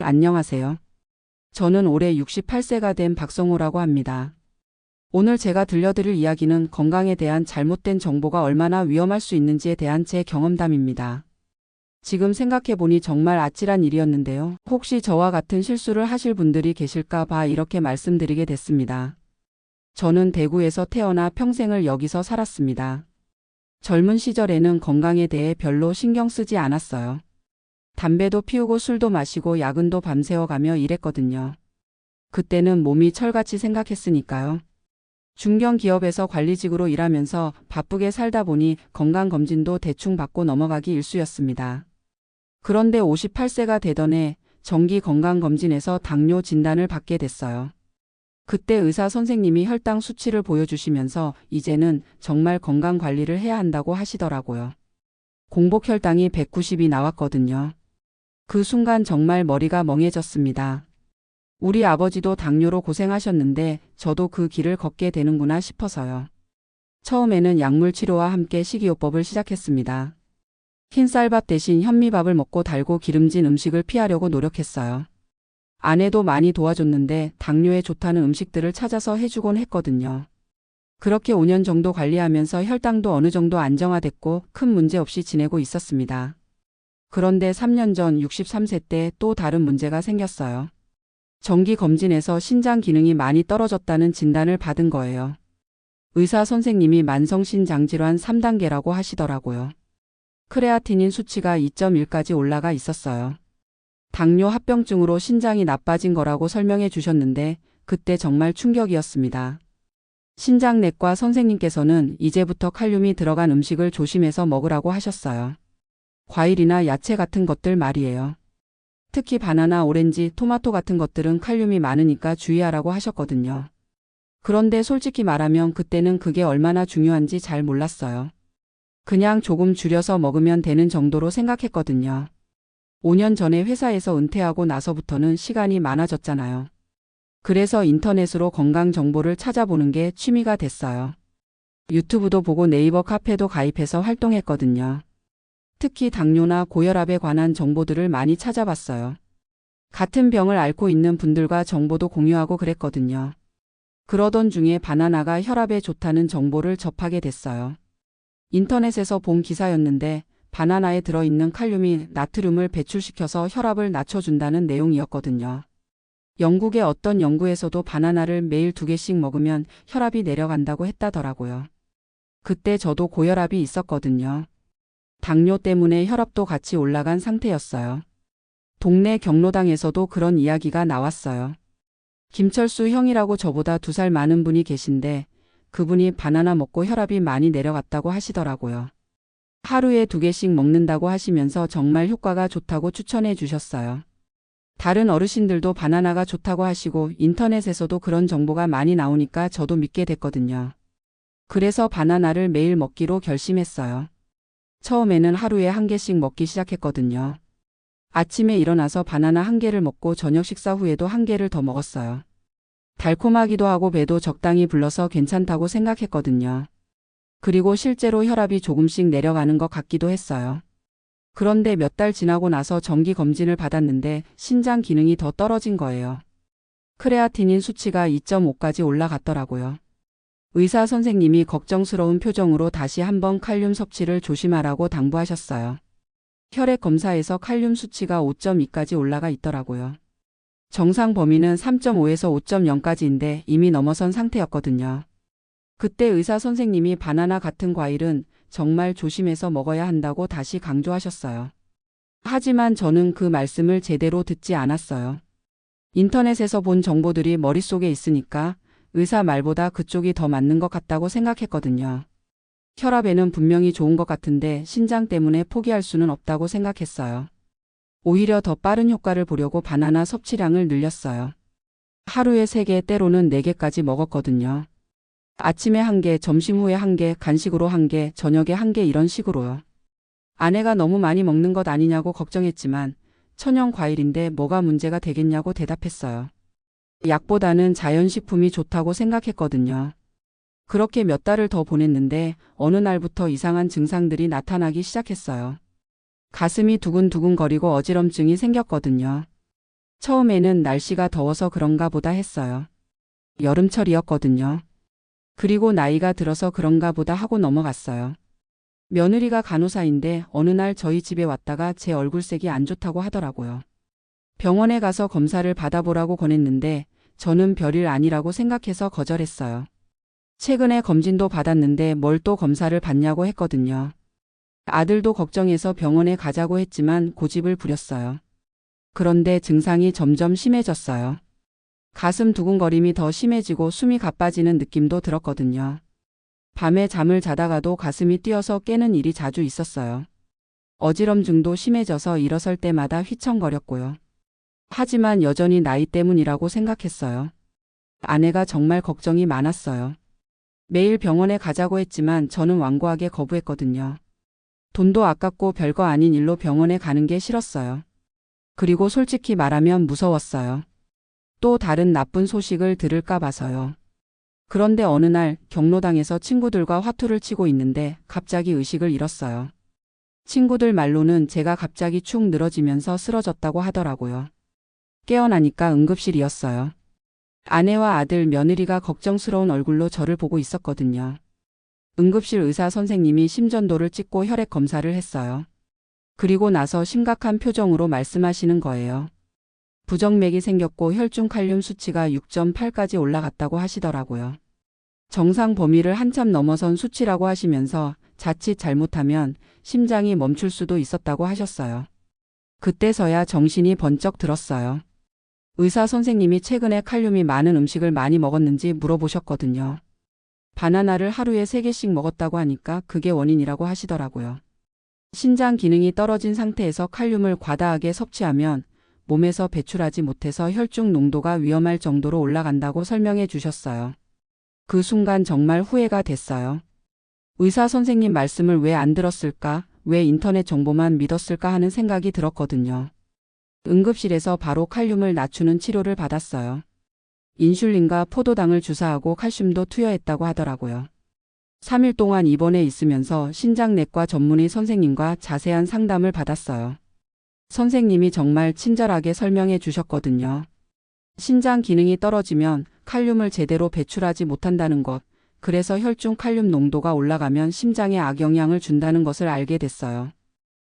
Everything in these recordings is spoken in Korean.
안녕하세요. 저는 올해 68세가 된 박성호라고 합니다. 오늘 제가 들려드릴 이야기는 건강에 대한 잘못된 정보가 얼마나 위험할 수 있는지에 대한 제 경험담입니다. 지금 생각해보니 정말 아찔한 일이었는데요. 혹시 저와 같은 실수를 하실 분들이 계실까 봐 이렇게 말씀드리게 됐습니다. 저는 대구에서 태어나 평생을 여기서 살았습니다. 젊은 시절에는 건강에 대해 별로 신경 쓰지 않았어요. 담배도 피우고 술도 마시고 야근도 밤새워 가며 일했거든요. 그때는 몸이 철같이 생각했으니까요. 중견기업에서 관리직으로 일하면서 바쁘게 살다 보니 건강검진도 대충 받고 넘어가기 일쑤였습니다. 그런데 58세가 되던 해 정기건강검진에서 당뇨 진단을 받게 됐어요. 그때 의사 선생님이 혈당 수치를 보여주시면서 이제는 정말 건강관리를 해야 한다고 하시더라고요. 공복 혈당이 190이 나왔거든요. 그 순간 정말 머리가 멍해졌습니다. 우리 아버지도 당뇨로 고생하셨는데 저도 그 길을 걷게 되는구나 싶어서요. 처음에는 약물 치료와 함께 식이요법을 시작했습니다. 흰쌀밥 대신 현미밥을 먹고 달고 기름진 음식을 피하려고 노력했어요. 아내도 많이 도와줬는데 당뇨에 좋다는 음식들을 찾아서 해주곤 했거든요. 그렇게 5년 정도 관리하면서 혈당도 어느 정도 안정화됐고 큰 문제 없이 지내고 있었습니다. 그런데 3년 전 63세 때 또 다른 문제가 생겼어요. 정기검진에서 신장 기능이 많이 떨어졌다는 진단을 받은 거예요. 의사 선생님이 만성신장질환 3단계라고 하시더라고요. 크레아티닌 수치가 2.1까지 올라가 있었어요. 당뇨 합병증으로 신장이 나빠진 거라고 설명해 주셨는데 그때 정말 충격이었습니다. 신장내과 선생님께서는 이제부터 칼륨이 들어간 음식을 조심해서 먹으라고 하셨어요. 과일이나 야채 같은 것들 말이에요. 특히 바나나, 오렌지, 토마토 같은 것들은 칼륨이 많으니까 주의하라고 하셨거든요. 그런데 솔직히 말하면 그때는 그게 얼마나 중요한지 잘 몰랐어요. 그냥 조금 줄여서 먹으면 되는 정도로 생각했거든요. 5년 전에 회사에서 은퇴하고 나서부터는 시간이 많아졌잖아요. 그래서 인터넷으로 건강 정보를 찾아보는 게 취미가 됐어요. 유튜브도 보고 네이버 카페도 가입해서 활동했거든요. 특히 당뇨나 고혈압에 관한 정보들을 많이 찾아봤어요. 같은 병을 앓고 있는 분들과 정보도 공유하고 그랬거든요. 그러던 중에 바나나가 혈압에 좋다는 정보를 접하게 됐어요. 인터넷에서 본 기사였는데 바나나에 들어있는 칼륨이 나트륨을 배출시켜서 혈압을 낮춰준다는 내용이었거든요. 영국의 어떤 연구에서도 바나나를 매일 2개씩 먹으면 혈압이 내려간다고 했다더라고요. 그때 저도 고혈압이 있었거든요. 당뇨 때문에 혈압도 같이 올라간 상태였어요. 동네 경로당에서도 그런 이야기가 나왔어요. 김철수 형이라고 저보다 2살 많은 분이 계신데 그분이 바나나 먹고 혈압이 많이 내려갔다고 하시더라고요. 하루에 2개씩 먹는다고 하시면서 정말 효과가 좋다고 추천해 주셨어요. 다른 어르신들도 바나나가 좋다고 하시고 인터넷에서도 그런 정보가 많이 나오니까 저도 믿게 됐거든요. 그래서 바나나를 매일 먹기로 결심했어요. 처음에는 하루에 1개씩 먹기 시작했거든요. 아침에 일어나서 바나나 1개를 먹고 저녁 식사 후에도 1개를 더 먹었어요. 달콤하기도 하고 배도 적당히 불러서 괜찮다고 생각했거든요. 그리고 실제로 혈압이 조금씩 내려가는 것 같기도 했어요. 그런데 몇 달 지나고 나서 정기 검진을 받았는데 신장 기능이 더 떨어진 거예요. 크레아티닌 수치가 2.5까지 올라갔더라고요. 의사 선생님이 걱정스러운 표정으로 다시 한번 칼륨 섭취를 조심하라고 당부하셨어요. 혈액 검사에서 칼륨 수치가 5.2까지 올라가 있더라고요. 정상 범위는 3.5에서 5.0까지인데 이미 넘어선 상태였거든요. 그때 의사 선생님이 바나나 같은 과일은 정말 조심해서 먹어야 한다고 다시 강조하셨어요. 하지만 저는 그 말씀을 제대로 듣지 않았어요. 인터넷에서 본 정보들이 머릿속에 있으니까 의사 말보다 그쪽이 더 맞는 것 같다고 생각했거든요. 혈압에는 분명히 좋은 것 같은데 신장 때문에 포기할 수는 없다고 생각했어요. 오히려 더 빠른 효과를 보려고 바나나 섭취량을 늘렸어요. 하루에 3개, 때로는 4개까지 먹었거든요. 아침에 1개, 점심 후에 1개, 간식으로 1개, 저녁에 1개 이런 식으로요. 아내가 너무 많이 먹는 것 아니냐고 걱정했지만 천연 과일인데 뭐가 문제가 되겠냐고 대답했어요. 약보다는 자연식품이 좋다고 생각했거든요. 그렇게 몇 달을 더 보냈는데 어느 날부터 이상한 증상들이 나타나기 시작했어요. 가슴이 두근두근거리고 어지럼증이 생겼거든요. 처음에는 날씨가 더워서 그런가 보다 했어요. 여름철이었거든요. 그리고 나이가 들어서 그런가 보다 하고 넘어갔어요. 며느리가 간호사인데 어느 날 저희 집에 왔다가 제 얼굴색이 안 좋다고 하더라고요. 병원에 가서 검사를 받아보라고 권했는데 저는 별일 아니라고 생각해서 거절했어요. 최근에 검진도 받았는데 뭘 또 검사를 받냐고 했거든요. 아들도 걱정해서 병원에 가자고 했지만 고집을 부렸어요. 그런데 증상이 점점 심해졌어요. 가슴 두근거림이 더 심해지고 숨이 가빠지는 느낌도 들었거든요. 밤에 잠을 자다가도 가슴이 뛰어서 깨는 일이 자주 있었어요. 어지럼증도 심해져서 일어설 때마다 휘청거렸고요. 하지만 여전히 나이 때문이라고 생각했어요. 아내가 정말 걱정이 많았어요. 매일 병원에 가자고 했지만 저는 완고하게 거부했거든요. 돈도 아깝고 별거 아닌 일로 병원에 가는 게 싫었어요. 그리고 솔직히 말하면 무서웠어요. 또 다른 나쁜 소식을 들을까 봐서요. 그런데 어느 날 경로당에서 친구들과 화투를 치고 있는데 갑자기 의식을 잃었어요. 친구들 말로는 제가 갑자기 축 늘어지면서 쓰러졌다고 하더라고요. 깨어나니까 응급실이었어요. 아내와 아들, 며느리가 걱정스러운 얼굴로 저를 보고 있었거든요. 응급실 의사 선생님이 심전도를 찍고 혈액 검사를 했어요. 그리고 나서 심각한 표정으로 말씀하시는 거예요. 부정맥이 생겼고 혈중 칼륨 수치가 6.8까지 올라갔다고 하시더라고요. 정상 범위를 한참 넘어선 수치라고 하시면서 자칫 잘못하면 심장이 멈출 수도 있었다고 하셨어요. 그때서야 정신이 번쩍 들었어요. 의사 선생님이 최근에 칼륨이 많은 음식을 많이 먹었는지 물어보셨거든요. 바나나를 하루에 3개씩 먹었다고 하니까 그게 원인이라고 하시더라고요. 신장 기능이 떨어진 상태에서 칼륨을 과다하게 섭취하면 몸에서 배출하지 못해서 혈중 농도가 위험할 정도로 올라간다고 설명해 주셨어요. 그 순간 정말 후회가 됐어요. 의사 선생님 말씀을 왜 안 들었을까, 왜 인터넷 정보만 믿었을까 하는 생각이 들었거든요. 응급실에서 바로 칼륨을 낮추는 치료를 받았어요. 인슐린과 포도당을 주사하고 칼슘도 투여했다고 하더라고요. 3일 동안 입원해 있으면서 신장내과 전문의 선생님과 자세한 상담을 받았어요. 선생님이 정말 친절하게 설명해 주셨거든요. 신장 기능이 떨어지면 칼륨을 제대로 배출하지 못한다는 것, 그래서 혈중 칼륨 농도가 올라가면 심장에 악영향을 준다는 것을 알게 됐어요.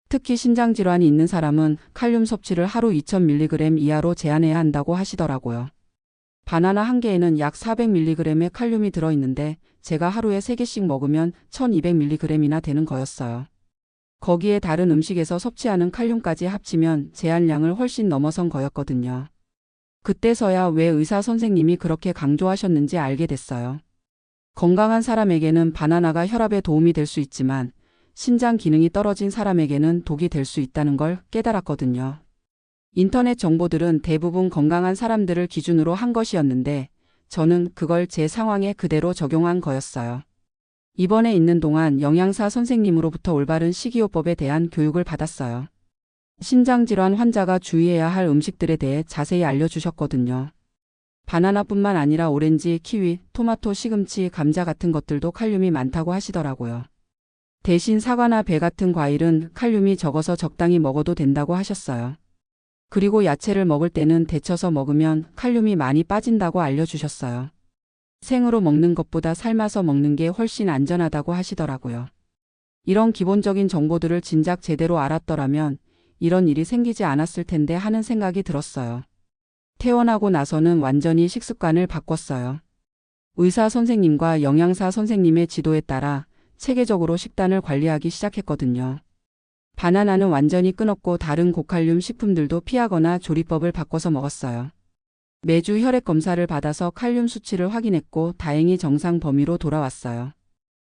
특히 신장질환이 있는 사람은 칼륨 섭취를 하루 2000mg 이하로 제한해야 한다고 하시더라고요. 바나나 한 개에는 약 400mg의 칼륨이 들어있는데 제가 하루에 3개씩 먹으면 1200mg이나 되는 거였어요. 거기에 다른 음식에서 섭취하는 칼륨까지 합치면 제한량을 훨씬 넘어선 거였거든요. 그때서야 왜 의사 선생님이 그렇게 강조하셨는지 알게 됐어요. 건강한 사람에게는 바나나가 혈압에 도움이 될 수 있지만 신장 기능이 떨어진 사람에게는 독이 될 수 있다는 걸 깨달았거든요. 인터넷 정보들은 대부분 건강한 사람들을 기준으로 한 것이었는데 저는 그걸 제 상황에 그대로 적용한 거였어요. 입원해 있는 동안 영양사 선생님으로부터 올바른 식이요법에 대한 교육을 받았어요. 신장질환 환자가 주의해야 할 음식들에 대해 자세히 알려주셨거든요. 바나나뿐만 아니라 오렌지, 키위, 토마토, 시금치, 감자 같은 것들도 칼륨이 많다고 하시더라고요. 대신 사과나 배 같은 과일은 칼륨이 적어서 적당히 먹어도 된다고 하셨어요. 그리고 야채를 먹을 때는 데쳐서 먹으면 칼륨이 많이 빠진다고 알려주셨어요. 생으로 먹는 것보다 삶아서 먹는 게 훨씬 안전하다고 하시더라고요. 이런 기본적인 정보들을 진작 제대로 알았더라면 이런 일이 생기지 않았을 텐데 하는 생각이 들었어요. 퇴원하고 나서는 완전히 식습관을 바꿨어요. 의사 선생님과 영양사 선생님의 지도에 따라 체계적으로 식단을 관리하기 시작했거든요. 바나나는 완전히 끊었고 다른 고칼륨 식품들도 피하거나 조리법을 바꿔서 먹었어요. 매주 혈액 검사를 받아서 칼륨 수치를 확인했고 다행히 정상 범위로 돌아왔어요.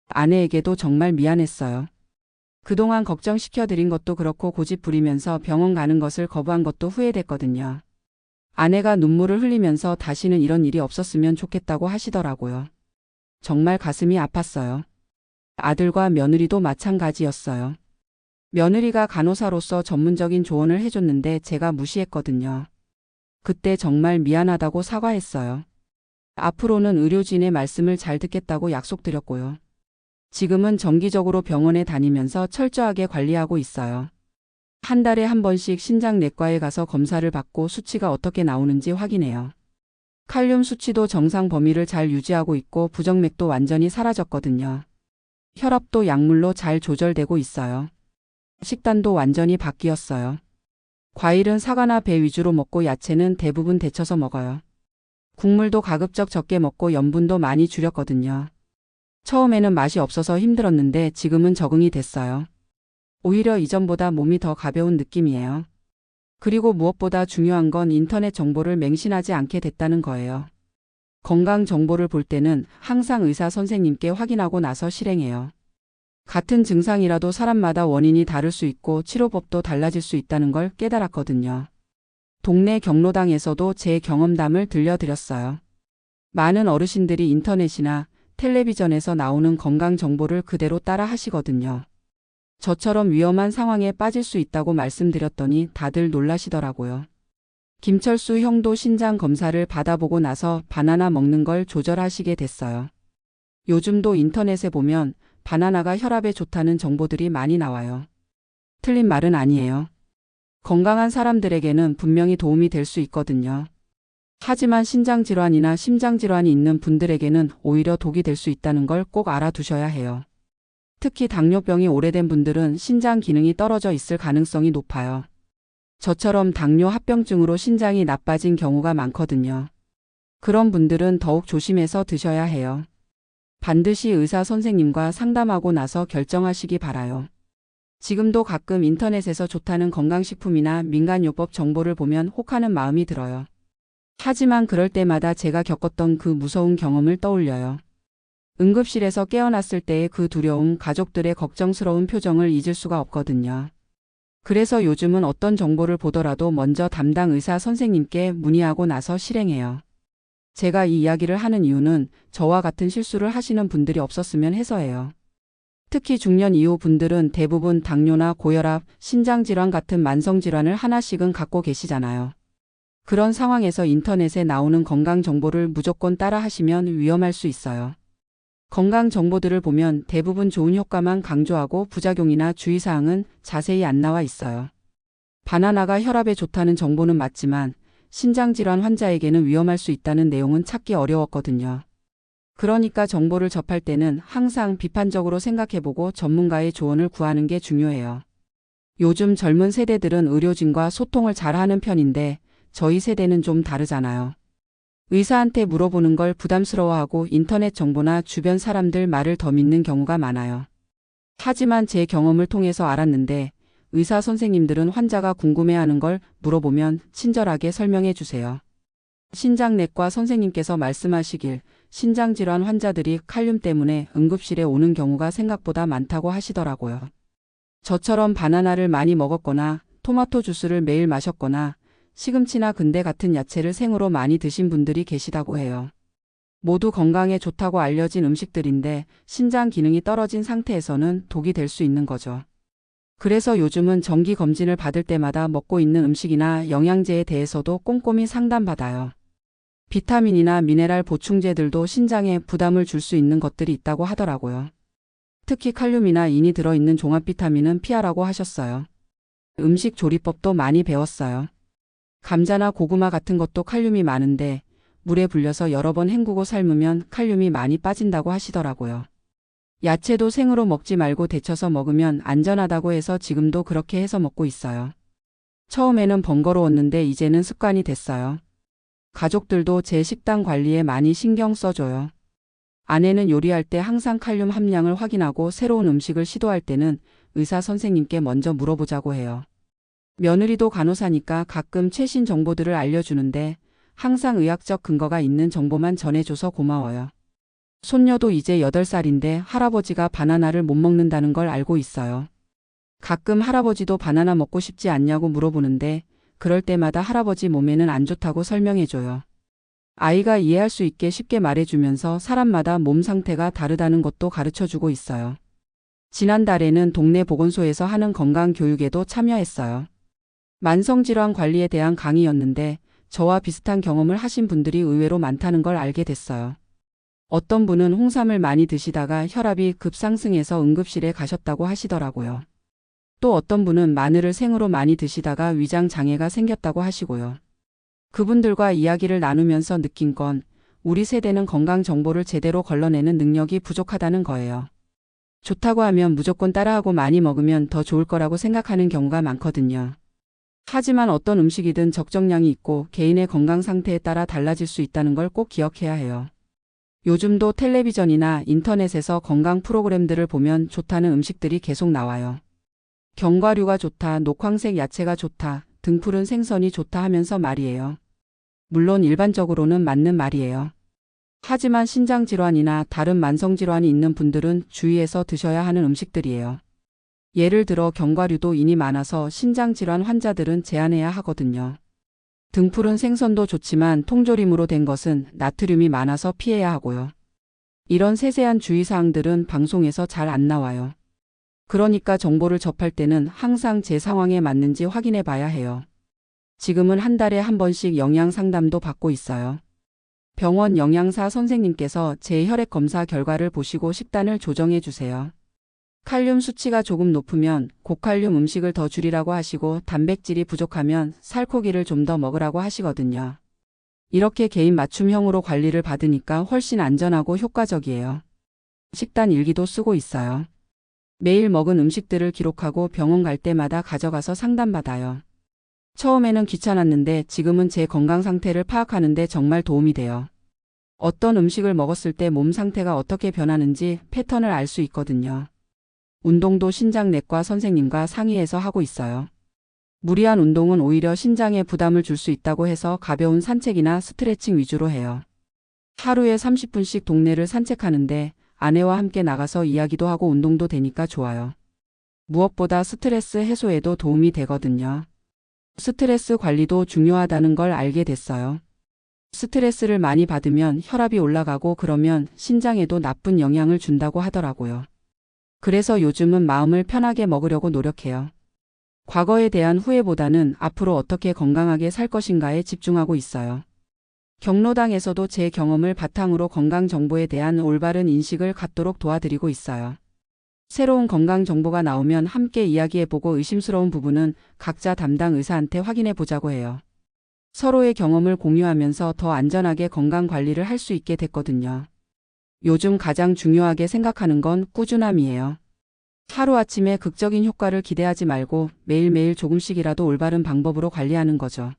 아내에게도 정말 미안했어요. 그동안 걱정시켜드린 것도 그렇고 고집 부리면서 병원 가는 것을 거부한 것도 후회됐거든요. 아내가 눈물을 흘리면서 다시는 이런 일이 없었으면 좋겠다고 하시더라고요. 정말 가슴이 아팠어요. 아들과 며느리도 마찬가지였어요. 며느리가 간호사로서 전문적인 조언을 해줬는데 제가 무시했거든요. 그때 정말 미안하다고 사과했어요. 앞으로는 의료진의 말씀을 잘 듣겠다고 약속드렸고요. 지금은 정기적으로 병원에 다니면서 철저하게 관리하고 있어요. 한 달에 한 번씩 신장내과에 가서 검사를 받고 수치가 어떻게 나오는지 확인해요. 칼륨 수치도 정상 범위를 잘 유지하고 있고 부정맥도 완전히 사라졌거든요. 혈압도 약물로 잘 조절되고 있어요. 식단도 완전히 바뀌었어요. 과일은 사과나 배 위주로 먹고 야채는 대부분 데쳐서 먹어요. 국물도 가급적 적게 먹고 염분도 많이 줄였거든요. 처음에는 맛이 없어서 힘들었는데 지금은 적응이 됐어요. 오히려 이전보다 몸이 더 가벼운 느낌이에요. 그리고 무엇보다 중요한 건 인터넷 정보를 맹신하지 않게 됐다는 거예요. 건강 정보를 볼 때는 항상 의사 선생님께 확인하고 나서 실행해요. 같은 증상이라도 사람마다 원인이 다를 수 있고 치료법도 달라질 수 있다는 걸 깨달았거든요. 동네 경로당에서도 제 경험담을 들려드렸어요. 많은 어르신들이 인터넷이나 텔레비전에서 나오는 건강 정보를 그대로 따라 하시거든요. 저처럼 위험한 상황에 빠질 수 있다고 말씀드렸더니 다들 놀라시더라고요. 김철수 형도 신장 검사를 받아보고 나서 바나나 먹는 걸 조절하시게 됐어요. 요즘도 인터넷에 보면 바나나가 혈압에 좋다는 정보들이 많이 나와요. 틀린 말은 아니에요. 건강한 사람들에게는 분명히 도움이 될 수 있거든요. 하지만 신장질환이나 심장질환이 있는 분들에게는 오히려 독이 될 수 있다는 걸 꼭 알아두셔야 해요. 특히 당뇨병이 오래된 분들은 신장 기능이 떨어져 있을 가능성이 높아요. 저처럼 당뇨 합병증으로 신장이 나빠진 경우가 많거든요. 그런 분들은 더욱 조심해서 드셔야 해요. 반드시 의사 선생님과 상담하고 나서 결정하시기 바라요. 지금도 가끔 인터넷에서 좋다는 건강식품이나 민간요법 정보를 보면 혹하는 마음이 들어요. 하지만 그럴 때마다 제가 겪었던 그 무서운 경험을 떠올려요. 응급실에서 깨어났을 때의 그 두려움, 가족들의 걱정스러운 표정을 잊을 수가 없거든요. 그래서 요즘은 어떤 정보를 보더라도 먼저 담당 의사 선생님께 문의하고 나서 실행해요. 제가 이 이야기를 하는 이유는 저와 같은 실수를 하시는 분들이 없었으면 해서예요. 특히 중년 이후 분들은 대부분 당뇨나 고혈압, 신장질환 같은 만성질환을 하나씩은 갖고 계시잖아요. 그런 상황에서 인터넷에 나오는 건강 정보를 무조건 따라 하시면 위험할 수 있어요. 건강 정보들을 보면 대부분 좋은 효과만 강조하고 부작용이나 주의사항은 자세히 안 나와 있어요. 바나나가 혈압에 좋다는 정보는 맞지만 신장질환 환자에게는 위험할 수 있다는 내용은 찾기 어려웠거든요. 그러니까 정보를 접할 때는 항상 비판적으로 생각해보고 전문가의 조언을 구하는 게 중요해요. 요즘 젊은 세대들은 의료진과 소통을 잘하는 편인데 저희 세대는 좀 다르잖아요. 의사한테 물어보는 걸 부담스러워하고 인터넷 정보나 주변 사람들 말을 더 믿는 경우가 많아요. 하지만 제 경험을 통해서 알았는데 의사 선생님들은 환자가 궁금해하는 걸 물어보면 친절하게 설명해 주세요. 신장내과 선생님께서 말씀하시길 신장질환 환자들이 칼륨 때문에 응급실에 오는 경우가 생각보다 많다고 하시더라고요. 저처럼 바나나를 많이 먹었거나 토마토 주스를 매일 마셨거나 시금치나 근대 같은 야채를 생으로 많이 드신 분들이 계시다고 해요. 모두 건강에 좋다고 알려진 음식들인데 신장 기능이 떨어진 상태에서는 독이 될 수 있는 거죠. 그래서 요즘은 정기 검진을 받을 때마다 먹고 있는 음식이나 영양제에 대해서도 꼼꼼히 상담받아요. 비타민이나 미네랄 보충제들도 신장에 부담을 줄 수 있는 것들이 있다고 하더라고요. 특히 칼륨이나 인이 들어있는 종합 비타민은 피하라고 하셨어요. 음식 조리법도 많이 배웠어요. 감자나 고구마 같은 것도 칼륨이 많은데 물에 불려서 여러 번 헹구고 삶으면 칼륨이 많이 빠진다고 하시더라고요. 야채도 생으로 먹지 말고 데쳐서 먹으면 안전하다고 해서 지금도 그렇게 해서 먹고 있어요. 처음에는 번거로웠는데 이제는 습관이 됐어요. 가족들도 제 식단 관리에 많이 신경 써줘요. 아내는 요리할 때 항상 칼륨 함량을 확인하고 새로운 음식을 시도할 때는 의사 선생님께 먼저 물어보자고 해요. 며느리도 간호사니까 가끔 최신 정보들을 알려주는데 항상 의학적 근거가 있는 정보만 전해줘서 고마워요. 손녀도 이제 8살인데 할아버지가 바나나를 못 먹는다는 걸 알고 있어요. 가끔 할아버지도 바나나 먹고 싶지 않냐고 물어보는데 그럴 때마다 할아버지 몸에는 안 좋다고 설명해줘요. 아이가 이해할 수 있게 쉽게 말해주면서 사람마다 몸 상태가 다르다는 것도 가르쳐주고 있어요. 지난달에는 동네 보건소에서 하는 건강 교육에도 참여했어요. 만성질환 관리에 대한 강의였는데 저와 비슷한 경험을 하신 분들이 의외로 많다는 걸 알게 됐어요. 어떤 분은 홍삼을 많이 드시다가 혈압이 급상승해서 응급실에 가셨다고 하시더라고요. 또 어떤 분은 마늘을 생으로 많이 드시다가 위장 장애가 생겼다고 하시고요. 그분들과 이야기를 나누면서 느낀 건 우리 세대는 건강 정보를 제대로 걸러내는 능력이 부족하다는 거예요. 좋다고 하면 무조건 따라하고 많이 먹으면 더 좋을 거라고 생각하는 경우가 많거든요. 하지만 어떤 음식이든 적정량이 있고 개인의 건강 상태에 따라 달라질 수 있다는 걸 꼭 기억해야 해요. 요즘도 텔레비전이나 인터넷에서 건강 프로그램들을 보면 좋다는 음식들이 계속 나와요. 견과류가 좋다, 녹황색 야채가 좋다, 등푸른 생선이 좋다 하면서 말이에요. 물론 일반적으로는 맞는 말이에요. 하지만 신장질환이나 다른 만성질환이 있는 분들은 주의해서 드셔야 하는 음식들이에요. 예를 들어 견과류도 인이 많아서 신장질환 환자들은 제한해야 하거든요. 등푸른 생선도 좋지만 통조림으로 된 것은 나트륨이 많아서 피해야 하고요. 이런 세세한 주의사항들은 방송에서 잘 안 나와요. 그러니까 정보를 접할 때는 항상 제 상황에 맞는지 확인해 봐야 해요. 지금은 한 달에 한 번씩 영양 상담도 받고 있어요. 병원 영양사 선생님께서 제 혈액 검사 결과를 보시고 식단을 조정해 주세요. 칼륨 수치가 조금 높으면 고칼륨 음식을 더 줄이라고 하시고 단백질이 부족하면 살코기를 좀 더 먹으라고 하시거든요. 이렇게 개인 맞춤형으로 관리를 받으니까 훨씬 안전하고 효과적이에요. 식단 일기도 쓰고 있어요. 매일 먹은 음식들을 기록하고 병원 갈 때마다 가져가서 상담받아요. 처음에는 귀찮았는데 지금은 제 건강 상태를 파악하는 데 정말 도움이 돼요. 어떤 음식을 먹었을 때 몸 상태가 어떻게 변하는지 패턴을 알 수 있거든요. 운동도 신장내과 선생님과 상의해서 하고 있어요. 무리한 운동은 오히려 신장에 부담을 줄 수 있다고 해서 가벼운 산책이나 스트레칭 위주로 해요. 하루에 30분씩 동네를 산책하는데 아내와 함께 나가서 이야기도 하고 운동도 되니까 좋아요. 무엇보다 스트레스 해소에도 도움이 되거든요. 스트레스 관리도 중요하다는 걸 알게 됐어요. 스트레스를 많이 받으면 혈압이 올라가고 그러면 신장에도 나쁜 영향을 준다고 하더라고요. 그래서 요즘은 마음을 편하게 먹으려고 노력해요. 과거에 대한 후회보다는 앞으로 어떻게 건강하게 살 것인가에 집중하고 있어요. 경로당에서도 제 경험을 바탕으로 건강 정보에 대한 올바른 인식을 갖도록 도와드리고 있어요. 새로운 건강 정보가 나오면 함께 이야기해보고 의심스러운 부분은 각자 담당 의사한테 확인해 보자고 해요. 서로의 경험을 공유하면서 더 안전하게 건강 관리를 할 수 있게 됐거든요. 요즘 가장 중요하게 생각하는 건 꾸준함이에요. 하루아침에 극적인 효과를 기대하지 말고 매일매일 조금씩이라도 올바른 방법으로 관리하는 거죠.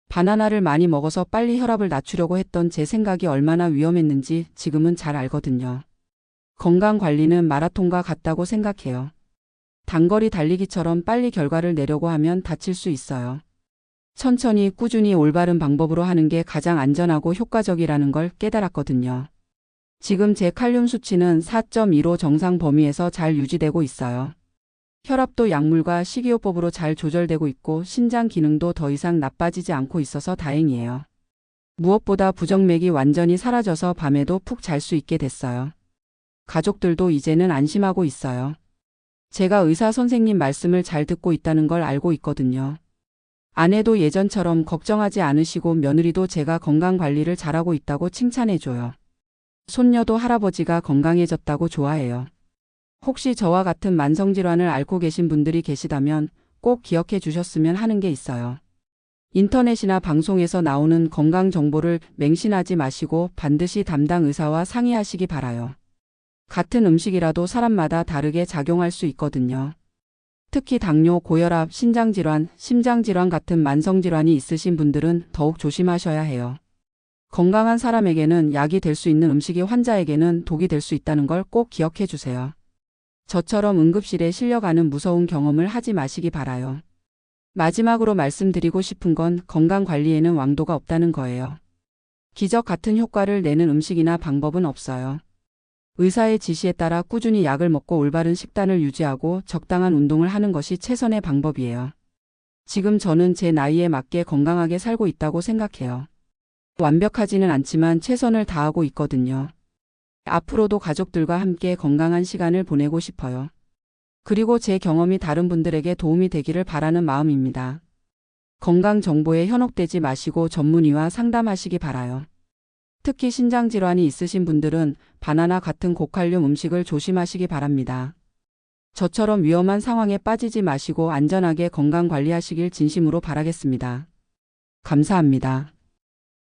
바나나를 많이 먹어서 빨리 혈압을 낮추려고 했던 제 생각이 얼마나 위험했는지 지금은 잘 알거든요. 건강 관리는 마라톤과 같다고 생각해요. 단거리 달리기처럼 빨리 결과를 내려고 하면 다칠 수 있어요. 천천히 꾸준히 올바른 방법으로 하는 게 가장 안전하고 효과적이라는 걸 깨달았거든요. 지금 제 칼륨 수치는 4.15 정상 범위에서 잘 유지되고 있어요. 혈압도 약물과 식이요법으로 잘 조절되고 있고 신장 기능도 더 이상 나빠지지 않고 있어서 다행이에요. 무엇보다 부정맥이 완전히 사라져서 밤에도 푹 잘 수 있게 됐어요. 가족들도 이제는 안심하고 있어요. 제가 의사 선생님 말씀을 잘 듣고 있다는 걸 알고 있거든요. 아내도 예전처럼 걱정하지 않으시고 며느리도 제가 건강 관리를 잘하고 있다고 칭찬해줘요. 손녀도 할아버지가 건강해졌다고 좋아해요. 혹시 저와 같은 만성질환을 앓고 계신 분들이 계시다면 꼭 기억해 주셨으면 하는 게 있어요. 인터넷이나 방송에서 나오는 건강 정보를 맹신하지 마시고 반드시 담당 의사와 상의하시기 바라요. 같은 음식이라도 사람마다 다르게 작용할 수 있거든요. 특히 당뇨, 고혈압, 신장질환, 심장질환 같은 만성질환이 있으신 분들은 더욱 조심하셔야 해요. 건강한 사람에게는 약이 될 수 있는 음식이 환자에게는 독이 될 수 있다는 걸 꼭 기억해 주세요. 저처럼 응급실에 실려가는 무서운 경험을 하지 마시기 바라요. 마지막으로 말씀드리고 싶은 건 건강 관리에는 왕도가 없다는 거예요. 기적 같은 효과를 내는 음식이나 방법은 없어요. 의사의 지시에 따라 꾸준히 약을 먹고 올바른 식단을 유지하고 적당한 운동을 하는 것이 최선의 방법이에요. 지금 저는 제 나이에 맞게 건강하게 살고 있다고 생각해요. 완벽하지는 않지만 최선을 다하고 있거든요. 앞으로도 가족들과 함께 건강한 시간을 보내고 싶어요. 그리고 제 경험이 다른 분들에게 도움이 되기를 바라는 마음입니다. 건강 정보에 현혹되지 마시고 전문의와 상담하시기 바라요. 특히 신장질환이 있으신 분들은 바나나 같은 고칼륨 음식을 조심하시기 바랍니다. 저처럼 위험한 상황에 빠지지 마시고 안전하게 건강 관리하시길 진심으로 바라겠습니다. 감사합니다.